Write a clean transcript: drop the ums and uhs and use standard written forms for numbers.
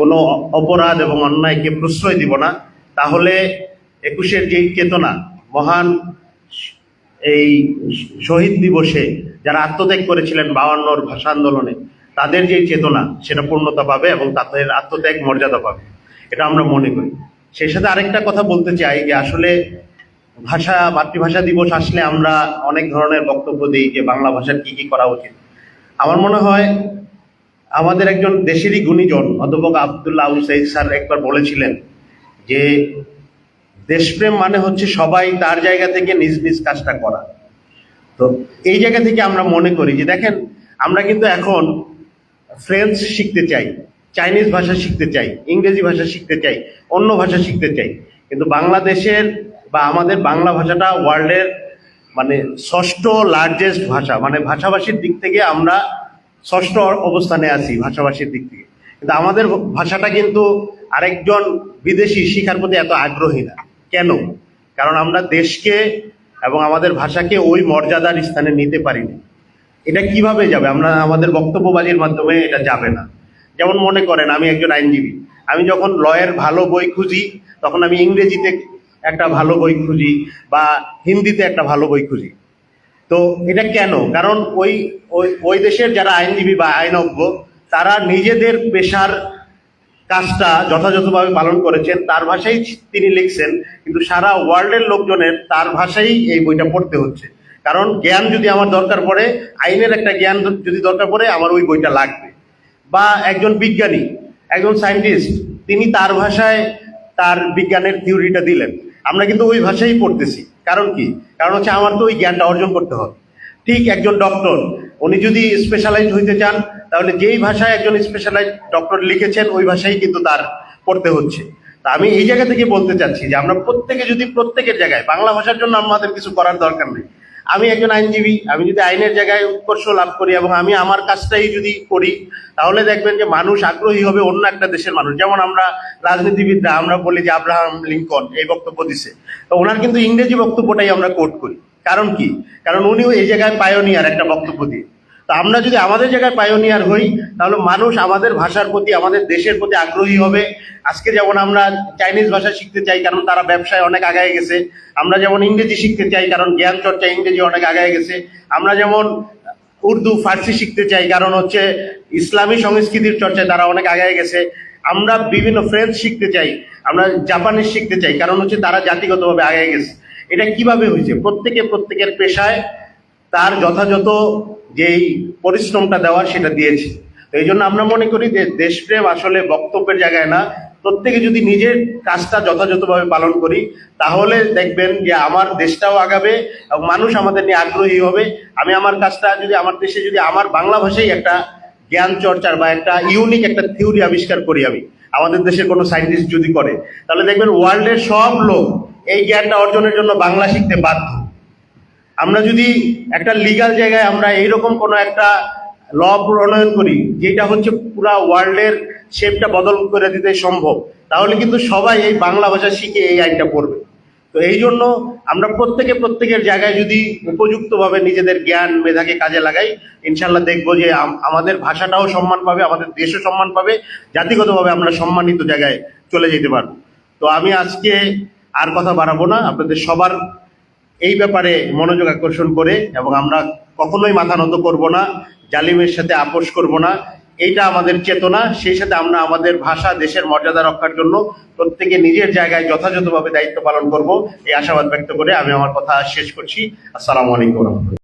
কোনো অপরাধ এবং অন্যায়কে প্রশ্রয় দিব না, তাহলে একুশের যে চেতনা, মহান এই শহীদ দিবসে যারা আত্মত্যাগ করেছিলেন 52 ভাষা আন্দোলনে, তাদের যে চেতনা সেটা পূর্ণতা পাবে এবং তাদের আত্মত্যাগ মর্যাদা পাবে, এটা আমরা মনে করি। সেই সাথে আরেকটা কথা বলতে চাই যে আসলে মাতৃভাষা দিবস আসলে আমরা অনেক ধরনের বক্তব্য দিই যে বাংলা ভাষার কি কি করা উচিত। আমার মনে হয় আমাদের একজন দেশেরই গুণীজন অধ্যাপক আব্দুল্লাহ আবু সাঈদ স্যার একবার বলেছিলেন যে দেশপ্রেম মানে হচ্ছে সবাই তার জায়গা থেকে নিজ নিজ কাজটা করা। তো এই জায়গা থেকে আমরা মনে করি যে দেখেন, আমরা কিন্তু এখন ফ্রেঞ্চ শিখতে চাই, চাইনিজ ভাষা শিখতে চাই, ইংরেজি ভাষা শিখতে চাই, অন্য ভাষা শিখতে চাই, কিন্তু বাংলাদেশের বা আমাদের বাংলা ভাষাটা ওয়ার্ল্ডের মানে ষষ্ঠ লার্জেস্ট ভাষা, মানে ভাষাভাষীর দিক থেকে আমরা ষষ্ঠ অবস্থানে আছি ভাষাভাষীর দিক থেকে, কিন্তু আমাদের ভাষাটা কিন্তু আরেকজন বিদেশি শিখার প্রতি এত আগ্রহী না। কেন? কারণ আমরা দেশকে এবং আমাদের ভাষাকে ওই মর্যাদার স্থানে নিতে পারিনি। এটা কিভাবে যাবে? আমরা আমাদের বক্তব্যবাজির মাধ্যমে এটা যাবে না। যেমন মনে করেন আমি একজন আইনজীবী, আমি যখন লয়ের ভালো বই খুঁজি তখন আমি ইংরেজিতে একটা ভালো বই খুঁজি বা হিন্দিতে একটা ভালো বই খুঁজি। তো এটা কেন? কারণ ওই ওই ওই দেশের যারা আইনজীবী বা আইনজ্ঞ, তারা নিজেদের পেশার কাজটা যথাযথভাবে পালন করেছেন, তার ভাষাই তিনি লিখছেন, কিন্তু সারা ওয়ার্ল্ডের লোকজনের তার ভাষাই এই বইটা পড়তে হচ্ছে। কারণ জ্ঞান যদি আমার দরকার পড়ে, আইনের একটা জ্ঞান যদি দরকার পড়ে, আমার ওই বইটা লাগবে। বা একজন বিজ্ঞানী, একজন সায়েন্টিস্ট, তিনি তার ভাষায় তার বিজ্ঞানের থিওরিটা দিলেন, আমরা কিন্তু ওই ভাষাই পড়তেছি। কারণ কি? কারণ হচ্ছে আমার তো ওই জ্ঞানটা অর্জন করতে হবে। ঠিক একজন ডক্টর, উনি যদি স্পেশালাইজড হইতে চান, তাহলে যেই ভাষায় একজন স্পেশালাইজড ডক্টর লিখেছেন ওই ভাষাই কিন্তু তার পড়তে হচ্ছে। তা আমি এই জায়গা থেকে বলতে চাচ্ছি যে আমরা প্রত্যেকে যদি প্রত্যেকের জায়গায়, বাংলা ভাষার জন্য আমাদের কিছু করার দরকার নেই। আমি একজন আইনজীবী, আমি যদি আইনের জায়গায় উৎকর্ষ লাভ করি এবং আমি আমার কাজটাই যদি করি, তাহলে দেখবেন যে মানুষ আগ্রহী হবে অন্য একটা দেশের মানুষ। যেমন আমরা রাজনীতিবিদরা আমরা বলি যে আব্রাহাম লিঙ্কন এই বক্তব্য দিছে, তো ওনার কিন্তু ইংরেজি বক্তব্যটাই আমরা কোট করি। কারণ কি? কারণ উনিও এই জায়গায় পায়োনিয়ার একটা বক্তব্য দিয়ে। তো আমরা যদি আমাদের জায়গায় পায়োনিয়ার হই, তাহলে মানুষ আমাদের ভাষার প্রতি, আমাদের দেশের প্রতি আগ্রহী হবে। আজকে যেমন আমরা চাইনিজ ভাষা শিখতে চাই কারণ তারা ব্যবসায় অনেক আগায় গেছে, আমরা যেমন ইংরেজি শিখতে চাই কারণ জ্ঞান চর্চা ইংরেজি অনেক আগায় গেছে, আমরা যেমন উর্দু ফার্সি শিখতে চাই কারণ হচ্ছে ইসলামী সংস্কৃতির চর্চায় তারা অনেক আগায় গেছে, আমরা বিভিন্ন ফ্রেঞ্চ শিখতে চাই, আমরা জাপানিজ শিখতে চাই কারণ হচ্ছে তারা জাতিগতভাবে আগায় গেছে। এটা কিভাবে হয়েছে? প্রত্যেকের পেশায় তার যথাযথ যেই পরিশ্রমটা দেওয়ার সেটা দিয়েছে। তো এই জন্য আমরা মনে করি যে দেশপ্রেম আসলে বক্তব্যের জায়গায় না, প্রত্যেকে যদি নিজের কাজটা যথাযথভাবে পালন করি, তাহলে দেখবেন যে আমার দেশটাও আগাবে এবং মানুষ আমাদের নিয়ে আগ্রহী হবে। আমি আমার কাজটা যদি আমার দেশে যদি আমার বাংলা ভাষায় একটা জ্ঞান চর্চার বা একটা ইউনিক একটা থিওরি আবিষ্কার করি, আমি আমাদের দেশের কোনো সায়েন্টিস্ট যদি করে, তাহলে দেখবেন ওয়ার্ল্ডের সব লোক এই জ্ঞানটা অর্জনের জন্য বাংলা শিখতে বাধ্য। আমরা যদি একটা লিগ্যাল জায়গায় আমরা এইরকম কোনো একটা ল প্রণয়ন করি যেটা হচ্ছে পুরা ওয়ার্ল্ডের শেপটা বদল করে দিতে সম্ভব, তাহলে কিন্তু সবাই এই বাংলা ভাষা শিখে এই আইনটা পড়বে। তো এই জন্য আমরা প্রত্যেকের জায়গায় যদি উপযুক্তভাবে নিজেদের জ্ঞান মেধাকে কাজে লাগাই, ইনশাল্লাহ দেখবো যে আমাদের ভাষাটাও সম্মান পাবে, আমাদের দেশও সম্মান পাবে, জাতিগতভাবে আমরা সম্মানিত জায়গায় চলে যেতে পারবো। তো আমি আজকে আর কথা বাড়াবো না, আপনাদের সবার এই ব্যাপারে মনোযোগ আকর্ষণ করে, এবং আমরা কখনোই মাথা নত করব না, জালিমের সাথে আপোষ করব না, এইটা আমাদের চেতনা। সেই সাথে আমরা আমাদের ভাষা, দেশের মর্যাদা রক্ষার জন্য প্রত্যেকে নিজের জায়গায় যথাযথভাবে দায়িত্ব পালন করব, এই আশাবাদ ব্যক্ত করে আমি আমার কথা শেষ করছি। আসসালামু আলাইকুম।